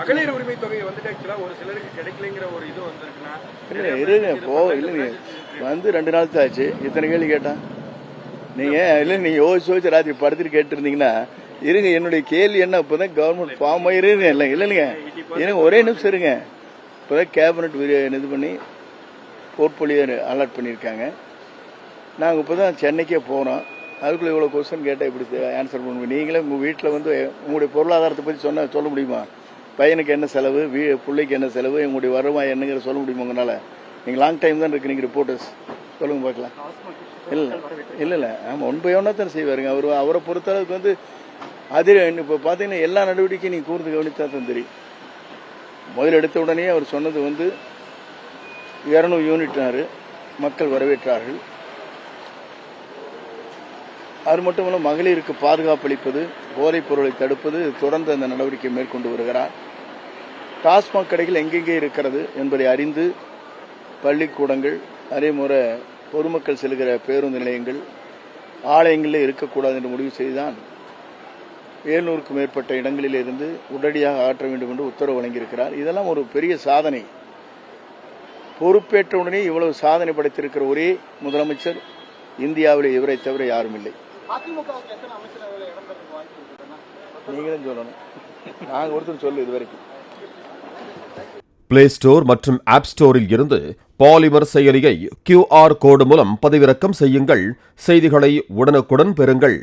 மகளிர் உரிமை தொகை வந்துட்டு ஆக்சுவலா ஒரு சிலருக்கு கிடைக்கலங்கிற ஒரு இது வந்திருக்குன்னா இருங்க இல்லைங்க வந்து 2 நாள் தான் ஆச்சு. இத்தனை கேள்வி கேட்டான் நீங்க இல்லை நீங்க யோசிச்சு ராத்திரி படுத்துட்டு கேட்டுருந்தீங்கன்னா இருங்க. என்னுடைய கேள்வி என்ன, இப்பதான் கவர்மெண்ட் ஃபார்ம் ஆயிருங்க இல்லைங்க எனக்கு ஒரே நிமிஷம் இருங்க. இப்போதான் கேபினட் இது பண்ணி போர்ட்போலியோ அலாட் பண்ணியிருக்காங்க. நாங்கள் இப்போ தான் சென்னைக்கே போகிறோம். அதுக்குள்ளே இவ்வளோ கொஸ்டின் கேட்டால் இப்படி ஆன்சர் பண்ணுவோம். நீங்களே உங்கள் வீட்டில் வந்து உங்களுடைய பொருளாதாரத்தை பற்றி சொல்ல முடியுமா? பையனுக்கு என்ன செலவு, பிள்ளைக்கு என்ன செலவு, உங்களுடைய வருவாய் என்னங்கிற சொல்ல முடியுமா உங்களால்? நீங்கள் லாங் டைம் தான் இருக்கு நீங்கள் ரிப்போர்ட்டர்ஸ், சொல்லுங்க பார்க்கலாம். இல்லை ஆமாம் 1 by 1 தான் செய்வாருங்க அவரை பொறுத்தளவுக்கு வந்து அது. இப்போ பார்த்தீங்கன்னா எல்லா நடவடிக்கையும் நீங்கள் கூர்ந்து கவனித்தா தான் தெரியும். முதல் எடுத்த உடனே அவர் சொன்னது வந்து 200 யூனிட்னாரு, மக்கள் வரவேற்றார்கள். அது மட்டுமல்ல மகளிருக்கு பாதுகாப்பு அளிப்பது, போதைப் பொருளை தடுப்பது, தொடர்ந்து அந்த நடவடிக்கை மேற்கொண்டு வருகிறார். டாஸ்மாக் கடைகள் எங்கெங்கே இருக்கிறது என்பதை அறிந்து பள்ளிக்கூடங்கள், அதே முறை பொதுமக்கள் செல்கிற பேருந்து நிலையங்கள், ஆலயங்களில் இருக்கக்கூடாது என்று முடிவு செய்துதான் 700க்கும் மேற்பட்ட இடங்களில் இருந்து உடனடியாக ஆற்ற வேண்டும் என்று உத்தரவு வழங்கியிருக்கிறார். இதெல்லாம் ஒரு பெரிய சாதனை. பொறுப்பேற்ற உடனே இவ்வளவு சாதனை படைத்திருக்கிற ஒரே முதலமைச்சர் இந்தியாவில் இவரை தவிர யாரும் இல்லை. நீங்களும் சொல்லணும், நாங்கள் ஒருத்தர் சொல்லு இது வரைக்கும். பிளே ஸ்டோர் மற்றும் ஆப் ஸ்டோரில் இருந்து பாலிமர் செயலியை QR கோடு மூலம் பதிவிறக்கம் செய்யுங்கள். செய்திகளை உடனுக்குடன் பெறுங்கள்.